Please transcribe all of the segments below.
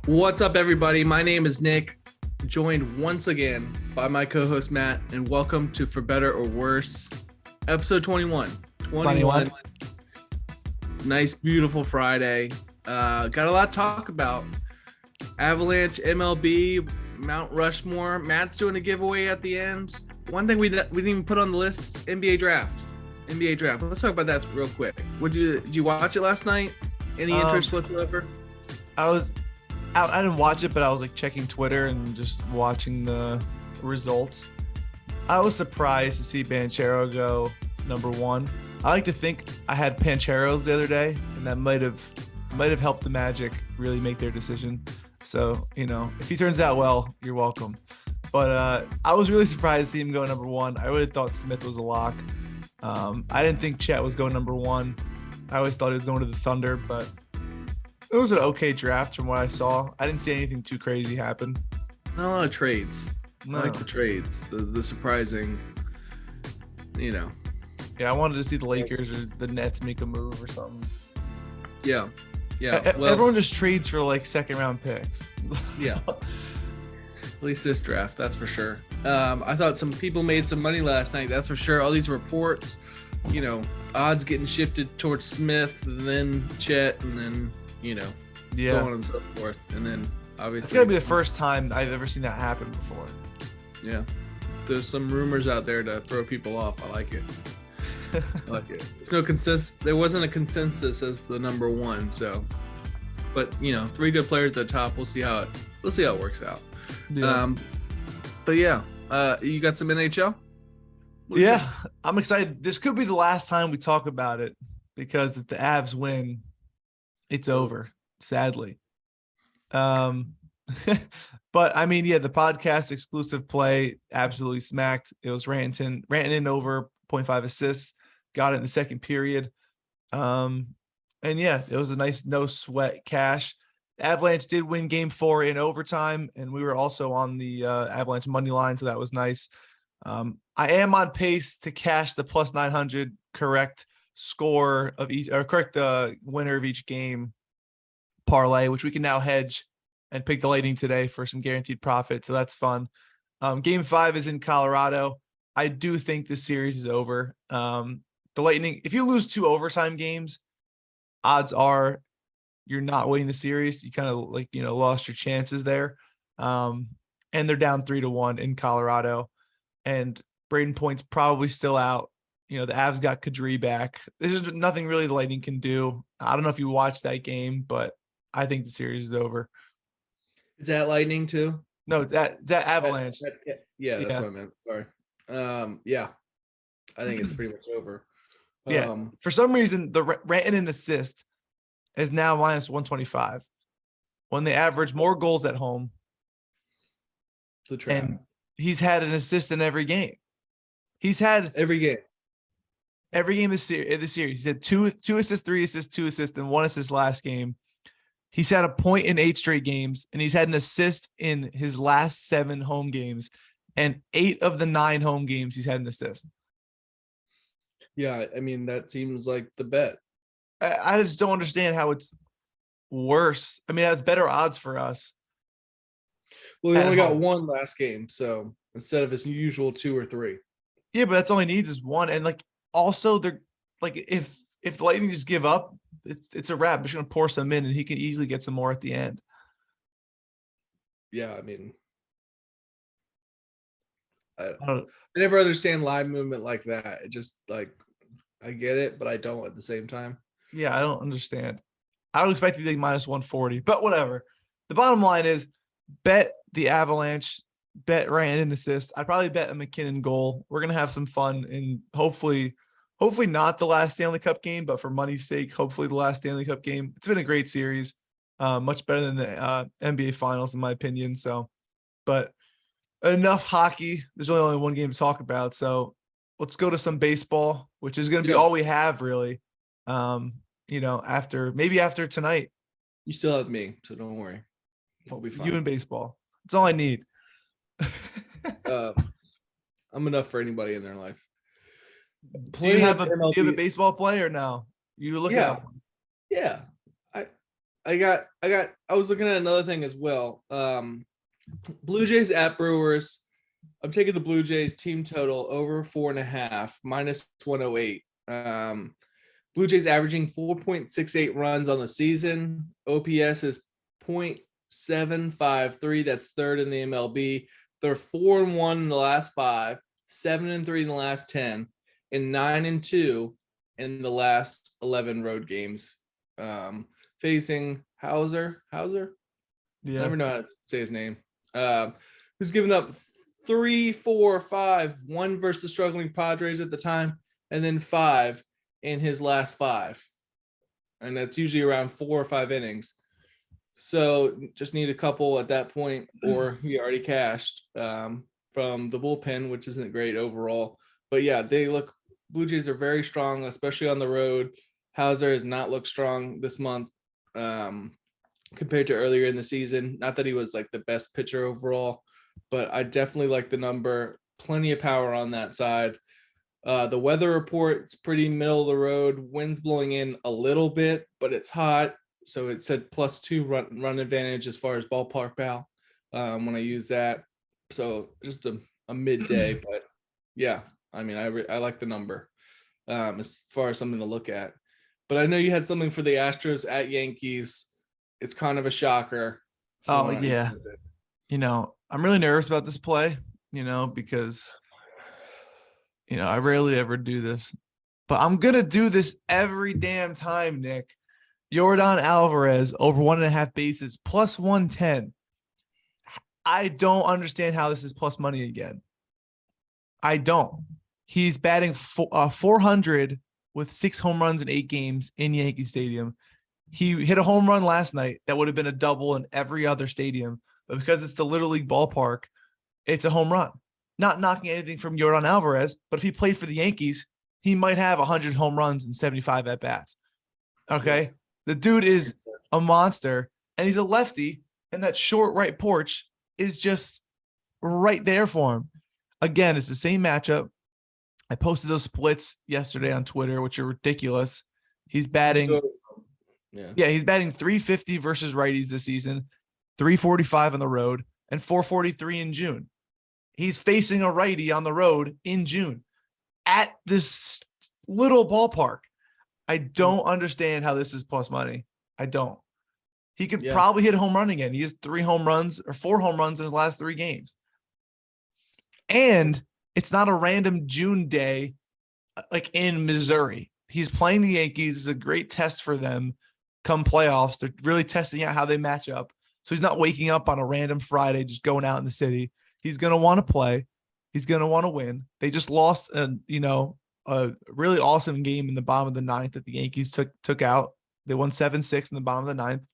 What's up, everybody? My name is Nick, joined once again by my co-host Matt, and welcome to For Better or Worse, episode 21. 21. Nice, beautiful Friday. Got a lot to talk about. Avalanche, MLB, Mount Rushmore. Matt's doing a giveaway at the end. One thing we didn't even put on the list: NBA draft. Let's talk about that real quick. Did you watch it last night? Any interest whatsoever? I didn't watch it, but I was like checking Twitter and just watching the results. I was surprised to see Banchero go number one. I like to think I had Pancheros the other day, and that might have helped the Magic really make their decision. So, if he turns out well, you're welcome. But I was really surprised to see him go number one. I really thought Smith was a lock. I didn't think Chet was going number one. I always thought he was going to the Thunder, but it was an okay draft from what I saw. I didn't see anything too crazy happen. Not a lot of trades. No. I like the trades. The surprising, Yeah, I wanted to see the Lakers or the Nets make a move or something. Yeah. Well, everyone just trades for like second round picks. Yeah. At least this draft, that's for sure. I thought some people made some money last night. That's for sure. All these reports, odds getting shifted towards Smith, and then Chet, and then so on and so forth. And then obviously it's gonna be the first time I've ever seen that happen before. Yeah. There's some rumors out there to throw people off. I like it. There's no consensus. There wasn't a consensus as the number one. So, but three good players at the top. We'll see how it works out. Yeah. But yeah, you got some NHL? Yeah, I'm excited. This could be the last time we talk about it because if the Avs win, it's over, sadly. But I mean, yeah, the podcast exclusive play absolutely smacked. It was ranting in over 0.5 assists, got it in the second period. And yeah, it was a nice no sweat cash. Avalanche did win game 4 in overtime, and we were also on the Avalanche money line, so that was nice. I am on pace to cash the plus 900 correct score of each, or correct winner of each game parlay, which we can now hedge and pick the Lightning today for some guaranteed profit. So that's fun. Game 5 is in Colorado. I do think this series is over. The Lightning, if you lose 2 overtime games, odds are you're not winning the series. You kind of lost your chances there. And they're down 3-1 in Colorado, and Braden Point's probably still out. The Avs got Kadri back. There's nothing really the Lightning can do. I don't know if you watched that game, but I think the series is over. Is that Lightning too? No, that Avalanche. That's what I meant. Sorry. Yeah, I think it's pretty much over. Yeah. For some reason, the Rantanen assist is now minus 125 when they average more goals at home. The trap. And he's had an assist in every game. He's had every game this series. He's had two assists, 3 assists, 2 assists, and 1 assist last game. He's had a point in 8 straight games, and he's had an assist in his last 7 home games, and 8 of the 9 home games he's had an assist. Yeah, I mean, that seems like the bet. I just don't understand how it's worse. I mean, that's better odds for us. Well, he only got 1 last game, so instead of his usual 2 or 3. Yeah, but that's all he needs is 1. And also they're if the Lightning just give up, it's a wrap. They're just gonna pour some in, and he can easily get some more at the end. Yeah, I mean, I never understand line movement like that. It just I get it, but I don't at the same time. Yeah, I don't understand. I would expect it to be minus 140, but whatever. The bottom line is bet the Avalanche, bet Rantanen assist. I'd probably bet a McKinnon goal. We're going to have some fun, and hopefully not the last Stanley Cup game, but for money's sake, hopefully the last Stanley Cup game. It's been a great series, much better than the NBA Finals in my opinion. So, but enough hockey. There's only one game to talk about, so let's go to some baseball, which is going to be all we have really. After tonight. You still have me, so don't worry. We'll be fine. You and baseball. That's all I need. I'm enough for anybody in their life. Do you have a baseball play or no? You look at Yeah. I was looking at another thing as well. Blue Jays at Brewers. I'm taking the Blue Jays team total over 4.5 -108. Blue Jays averaging 4.68 runs on the season. OPS is .753. That's third in the MLB. They're 4-1 in the last 5, 7-3 in the last 10, and 9-2 in the last 11 road games. Facing Hauser. I never know how to say his name. Who's given up 3, 4, 5, 1 versus the struggling Padres at the time, and then 5 in his last 5. And that's usually around 4 or 5 innings. So just need a couple at that point, or he already cashed from the bullpen, which isn't great overall. But yeah, Blue Jays are very strong, especially on the road. Hauser has not looked strong this month compared to earlier in the season. Not that he was like the best pitcher overall, but I definitely like the number. Plenty of power on that side. The weather report's pretty middle of the road. Wind's blowing in a little bit, but it's hot. So it said +2 run advantage as far as ballpark pal when I use that. So just a midday, but yeah, I mean, I like the number as far as something to look at. But I know you had something for the Astros at Yankees. It's kind of a shocker. So yeah. I'm really nervous about this play, because, I rarely ever do this. But I'm going to do this every damn time, Nick. Yordan Alvarez over 1.5 bases +110. I don't understand how this is plus money again. I don't. He's batting 400 with 6 home runs in 8 games in Yankee Stadium. He hit a home run last night that would have been a double in every other stadium, but because it's the Little League ballpark, it's a home run. Not knocking anything from Yordan Alvarez, but if he played for the Yankees, he might have 100 home runs and 75 at bats. Okay. Yeah. The dude is a monster, and he's a lefty, and that short right porch is just right there for him. Again, it's the same matchup. I posted those splits yesterday on Twitter, which are ridiculous. He's batting, he's batting 350 versus righties this season, 345 on the road, and 443 in June. He's facing a righty on the road in June at this little ballpark. I don't understand how this is plus money. I don't. He could probably hit a home run again. He has 3 home runs or 4 home runs in his last 3 games. And it's not a random June day like in Missouri. He's playing the Yankees. It's a great test for them come playoffs. They're really testing out how they match up. So he's not waking up on a random Friday just going out in the city. He's going to want to play. He's going to want to win. They just lost a really awesome game in the bottom of the 9th that the Yankees took out. They won 7-6 in the bottom of the 9th.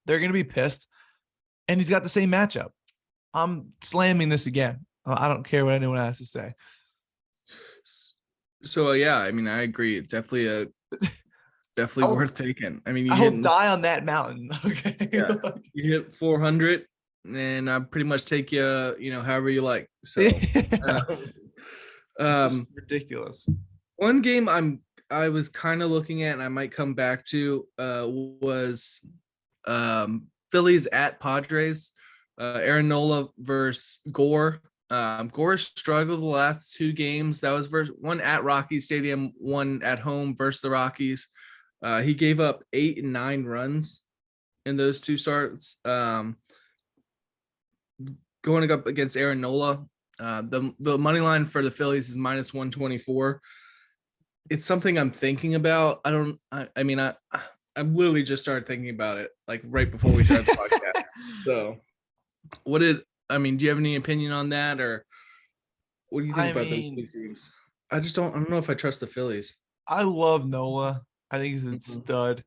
They're going to be pissed. And he's got the same matchup. I'm slamming this again. I don't care what anyone has to say. So yeah, I mean, I agree. It's definitely worth taking. I mean, I'll die on that mountain. Okay. Yeah, you hit 400, and I pretty much take you, however you like. So, ridiculous. One game I was kind of looking at, and I might come back to, was Phillies at Padres. Aaron Nola versus Gore. Gore struggled the last 2 games. That was one at Rockies Stadium, one at home versus the Rockies. He gave up 8 and 9 runs in those 2 starts. Going up against Aaron Nola, the money line for the Phillies is -124. It's something I'm thinking about. I literally just started thinking about it like right before we started the podcast. So do you have any opinion on that, or what do you think about those 2 teams? I don't know if I trust the Phillies. I love Nola. I think he's a stud.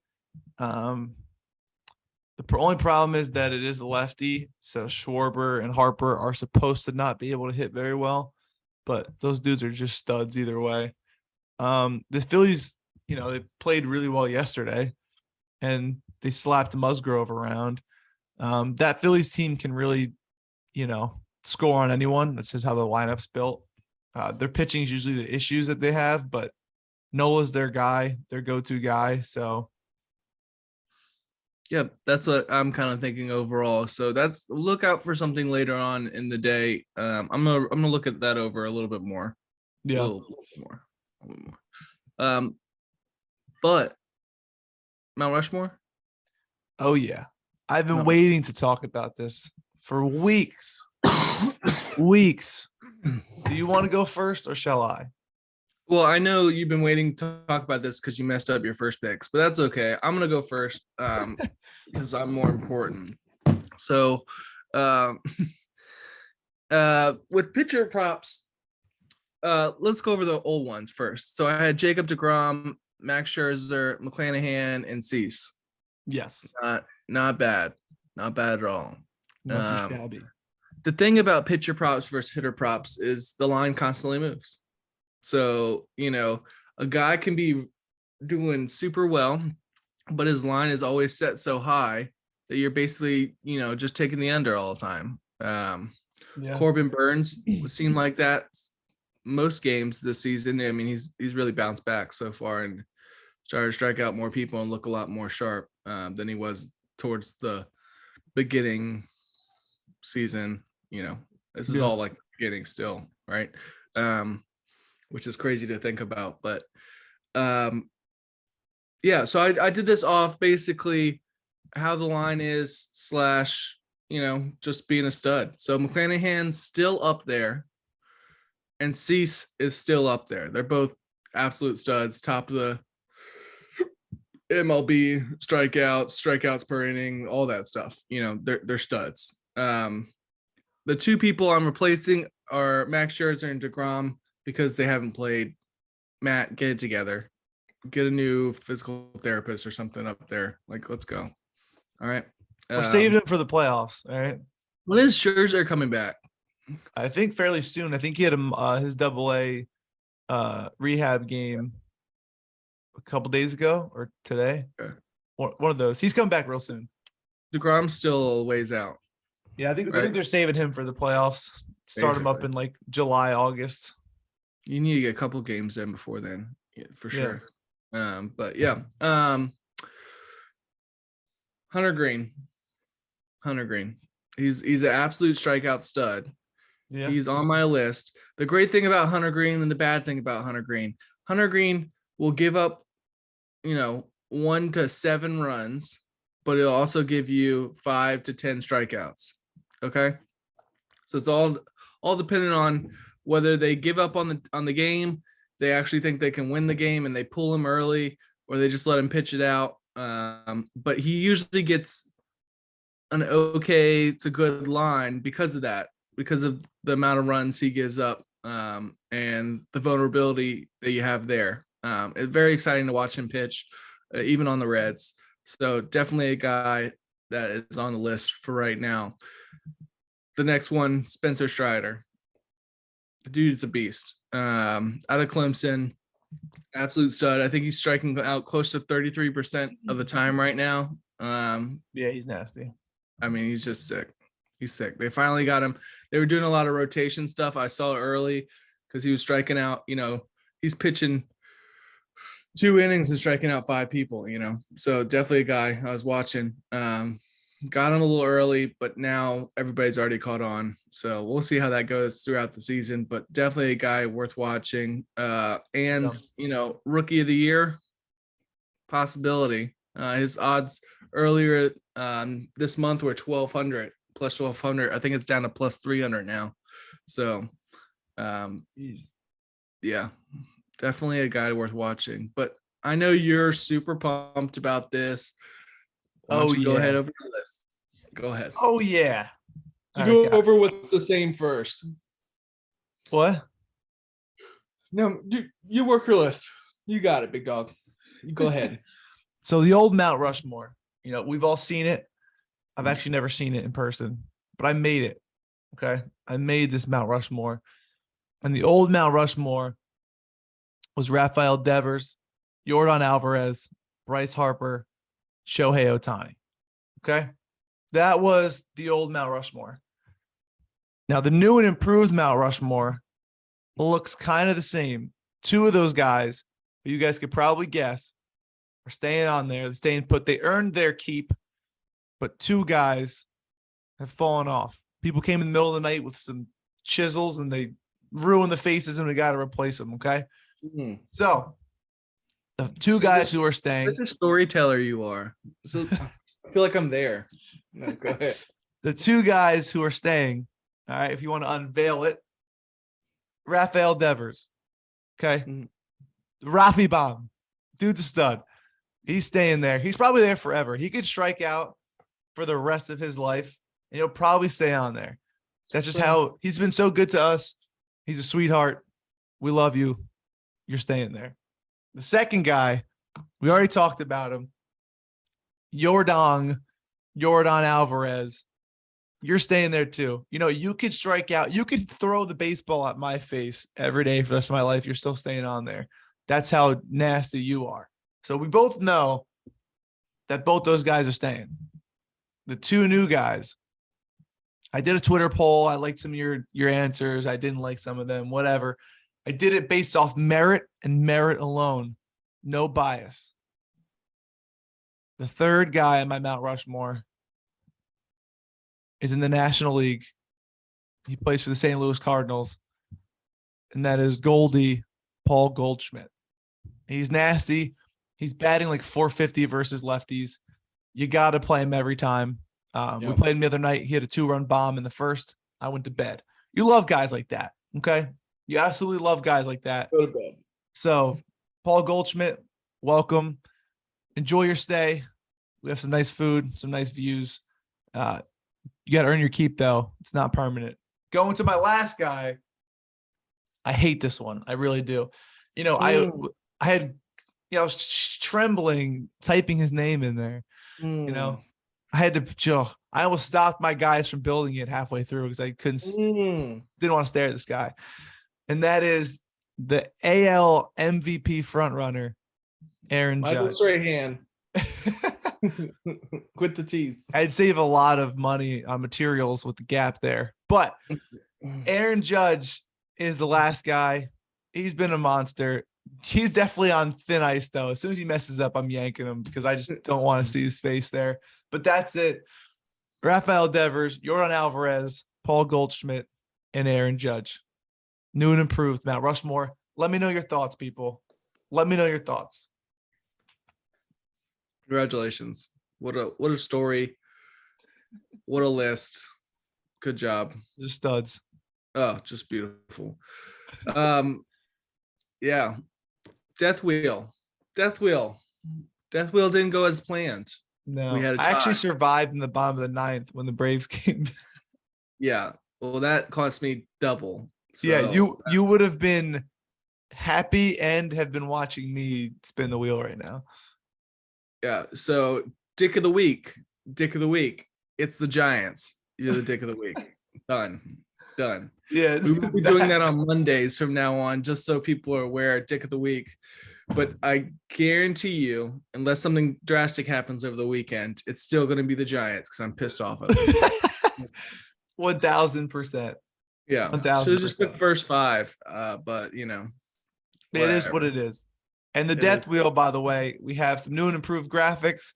The only problem is that it is a lefty, so Schwarber and Harper are supposed to not be able to hit very well, but those dudes are just studs either way. The Phillies, they played really well yesterday, and they slapped Musgrove around. That Phillies team can really, score on anyone. That's just how the lineup's built. Their pitching is usually the issues that they have, but Nola's their guy, their go-to guy. So Yeah, that's what I'm kind of thinking overall. So that's look out for something later on in the day. I'm gonna look at that over a little bit more, a Yeah. little more, a little more. But Mount Rushmore, Oh yeah. I've been Mount waiting to talk about this for weeks. Weeks. Do you want to go first or shall I? Well, I know you've been waiting to talk about this because you messed up your first picks, but that's okay. I'm gonna go first because I'm more important. So, um, with pitcher props, let's go over the old ones first. So I had Jacob DeGrom, Max Scherzer, McClanahan, and Cease. Yes. Not bad, not bad at all. Not too shabby. The thing about pitcher props versus hitter props is the line constantly moves. So, a guy can be doing super well, but his line is always set so high that you're basically, just taking the under all the time. Yeah. Corbin Burns seemed like that most games this season. I mean, he's really bounced back so far and started to strike out more people and look a lot more sharp than he was towards the beginning season. This is all like beginning still, right? Which is crazy to think about. But yeah, so I did this off basically how the line is / just being a stud. So McClanahan's still up there and Cease is still up there. They're both absolute studs, top of the MLB strikeouts per inning, all that stuff. They're studs. The two people I'm replacing are Max Scherzer and DeGrom because they haven't played. Matt, get it together. Get a new physical therapist or something up there. Like, let's go. All right. We're saving it for the playoffs. All right. When is Scherzer coming back? I think fairly soon. I think he had his AA rehab game a couple days ago or today. Okay. One of those. He's coming back real soon. DeGrom's still a ways out. Yeah, I think they're saving him for the playoffs. Start him up in like July, August. You need to get a couple games in before then, for sure. But yeah, Hunter Green. He's an absolute strikeout stud. Yeah. He's on my list. The great thing about Hunter Green and the bad thing about Hunter Green will give up, 1 to 7 runs, but it'll also give you 5 to 10 strikeouts. Okay. So it's all dependent on whether they give up on the game, they actually think they can win the game and they pull him early, or they just let him pitch it out. But he usually gets an okay to good line because of that, because of the amount of runs he gives up and the vulnerability that you have there. It's very exciting to watch him pitch, even on the Reds. So definitely a guy that is on the list for right now. The next one, Spencer Strider. The dude's a beast. Out of Clemson, absolute stud. I think he's striking out close to 33% of the time right now. Yeah, he's nasty. I mean, he's just sick. He's sick. They finally got him. They were doing a lot of rotation stuff. I saw it early because he was striking out. He's pitching 2 innings and striking out 5 people. So definitely a guy I was watching. Got him a little early, but now everybody's already caught on. So we'll see how that goes throughout the season, but definitely a guy worth watching. And rookie of the year possibility. His odds earlier this month were 1,200, plus 1,200. I think it's down to plus 300 now. So, yeah, definitely a guy worth watching. But I know you're super pumped about this. Why don't you go ahead over the list? Go ahead. Oh, yeah. You go over what's the same first. What? No, dude, you work your list. You got it, big dog. You go ahead. So the old Mount Rushmore, we've all seen it. I've actually never seen it in person, but I made it. Okay. I made this Mount Rushmore. And the old Mount Rushmore was Rafael Devers, Yordan Alvarez, Bryce Harper, Shohei Ohtani. Okay. That was the old Mount Rushmore. Now, the new and improved Mount Rushmore looks kind of the same. 2 of those guys, who you guys could probably guess, are staying on there. They're staying put. They earned their keep but two guys have fallen off. People came in the middle of the night with some chisels and they ruined the faces, and we got to replace them. Okay. Mhm. So the two guys who are staying. Such a storyteller you are. So I feel like I'm there. No, go ahead. The two guys who are staying. All right. If you want to unveil it, Rafael Devers. Okay. Rafi Bomb. Dude's a stud. He's staying there. He's probably there forever. He could strike out for the rest of his life, and he'll probably stay on there. That's just how he's been so good to us. He's a sweetheart. We love you. You're staying there. The second guy, we already talked about him. Jordan Alvarez. You're staying there too. You know, you could strike out. You could throw the baseball at my face every day for the rest of my life. You're still staying on there. That's how nasty you are. So we both know that both those guys are staying. The two new guys. I did a Twitter poll. I liked some of your answers. I didn't like some of them, whatever. I did it based off merit and merit alone. No bias. The third guy on my Mount Rushmore is in the National League. He plays for the St. Louis Cardinals. And that is Goldie Paul Goldschmidt. He's nasty. He's batting like 450 versus lefties. You got to play him every time. We played him the other night. He had a 2-run bomb in the first. I went to bed. You love guys like that, okay? You absolutely love guys like that. Go to bed. So, Paul Goldschmidt, welcome. Enjoy your stay. We have some nice food, some nice views. You got to earn your keep, though. It's not permanent. Going to my last guy. I hate this one. I really do. You know, I had, I was trembling typing his name in there. You know, I had to chill. I almost stopped my guys from building it halfway through because I didn't want to stare at this guy. And that is the AL MVP frontrunner, Aaron Judge. Michael Strahan. Quit the teeth. I'd save a lot of money on materials with the gap there. But Aaron Judge is the last guy. He's been a monster. He's definitely on thin ice, though. As soon as he messes up, I'm yanking him because I just don't want to see his face there. But that's it. Rafael Devers, Jordan Alvarez, Paul Goldschmidt, and Aaron Judge. New and improved Mount Rushmore. Let me know your thoughts, people. Let me know your thoughts. Congratulations. What a story. What a list. Good job. Just studs. Oh, just beautiful. Yeah. Death Wheel didn't go as planned. No, I actually survived in the bottom of the ninth when the Braves came. Yeah. Well, that cost me double. So, yeah, you would have been happy and have been watching me spin the wheel right now. Yeah. So Dick of the Week. It's the Giants. You're the Dick of the Week. Done. Yeah. We will be doing that on Mondays from now on, just so people are aware. Dick of the Week. But I guarantee you, unless something drastic happens over the weekend, it's still going to be the Giants because I'm pissed off of it. 1,000%. Yeah. 1,000%. Should have just picked first five. But you know, it is what it is. And the Death Wheel, by the way, we have some new and improved graphics.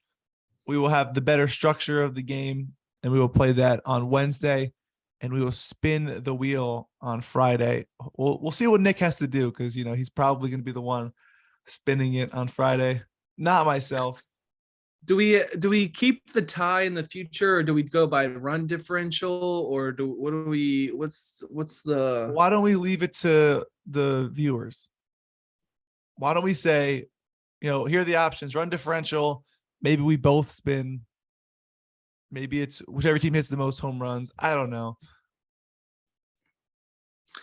We will have the better structure of the game, and we will play that on Wednesday. And we will spin the wheel on Friday. We'll see what Nick has to do because you know he's probably going to be the one spinning it on Friday, not myself. Do we keep the tie in the future, or do we go by run differential, or what's the? Why don't we leave it to the viewers? Why don't we say, you know, here are the options: run differential. Maybe we both spin. Maybe it's whichever team hits the most home runs. I don't know.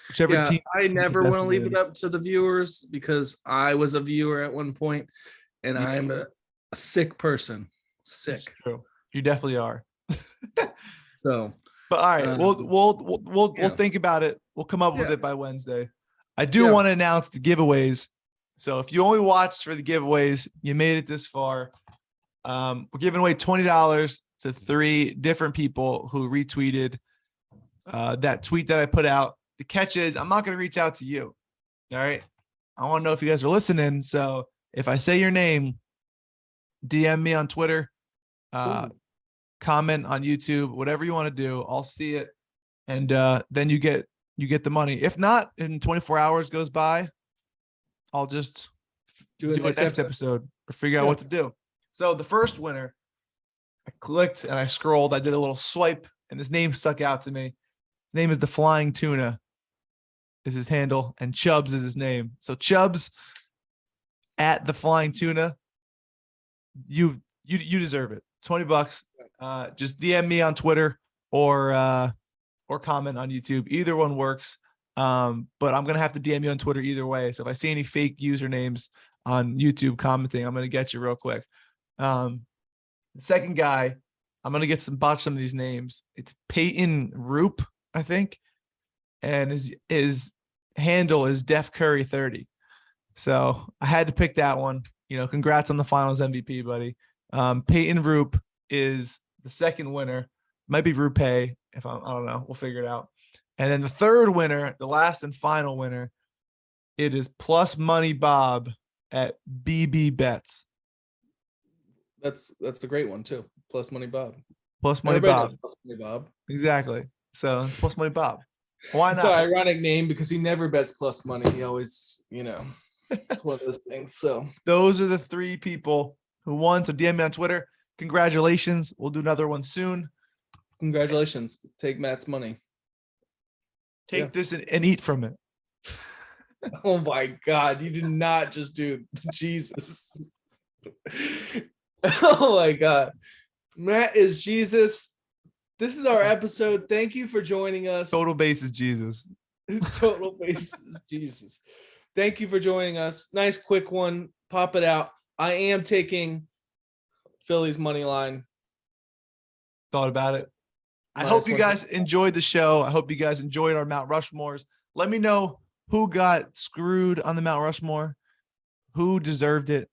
Whichever team. I never want to leave it up to the viewers because I was a viewer at one point, and I'm a sick person. Sick. It's true. You definitely are. So, but all right, we'll think about it. We'll come up with it by Wednesday. I do want to announce the giveaways. So if you only watched for the giveaways, you made it this far. We're giving away $20 to 3 different people who retweeted that tweet that I put out. The catch is I'm not going to reach out to you. All right. I want to know if you guys are listening. So if I say your name, DM me on Twitter. comment on YouTube, whatever you want to do. I'll see it, and then you get the money. If not, in 24 hours goes by, I'll just do it next episode or figure out what to do. So the first winner, I clicked and I scrolled. I did a little swipe, and his name stuck out to me. His name is the Flying Tuna. Is his handle, and Chubbs is his name. So Chubbs at the Flying Tuna, you deserve it. $20. Just DM me on Twitter or comment on YouTube. Either one works. But I'm gonna have to DM you on Twitter either way. So if I see any fake usernames on YouTube commenting, I'm gonna get you real quick. The second guy, I'm gonna botch some of these names. It's Peyton Roop, I think, and his handle is Def Curry 30. So I had to pick that one. Congrats on the finals MVP, buddy. Peyton Roop is the second winner. Might be Rupe. I don't know. We'll figure it out. And then the third winner, the last and final winner, it is Plus Money Bob at BB Bets. That's a great one too. Plus Money Bob. Plus Money Bob. Plus Money Bob. Exactly. So it's Plus Money Bob. Why not? It's an ironic name because he never bets plus money. He always, it's one of those things. So those are the three people who won. So DM me on Twitter. Congratulations. We'll do another one soon. Congratulations. Take Matt's money. Take this and eat from it. Oh my God. You did not just do Jesus. Oh my God. Matt is Jesus. This is our episode. Thank you for joining us. Total base is Jesus. Total base is Jesus. Thank you for joining us. Nice quick one. Pop it out. I am taking Philly's money line. Thought about it. I hope you guys enjoyed the show. I hope you guys enjoyed our Mount Rushmores. Let me know who got screwed on the Mount Rushmore, who deserved it,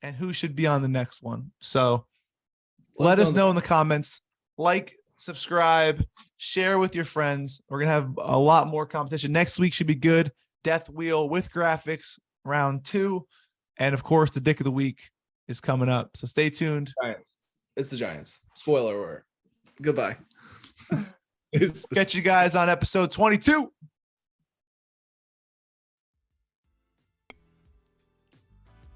and who should be on the next one. So let us know in the comments. Like, subscribe, share with your friends. We're going to have a lot more competition. Next week should be good. Death Wheel with graphics, round 2. And, of course, the Dick of the Week is coming up. So stay tuned. Giants. It's the Giants. Spoiler alert. Goodbye. Catch you guys on episode 22.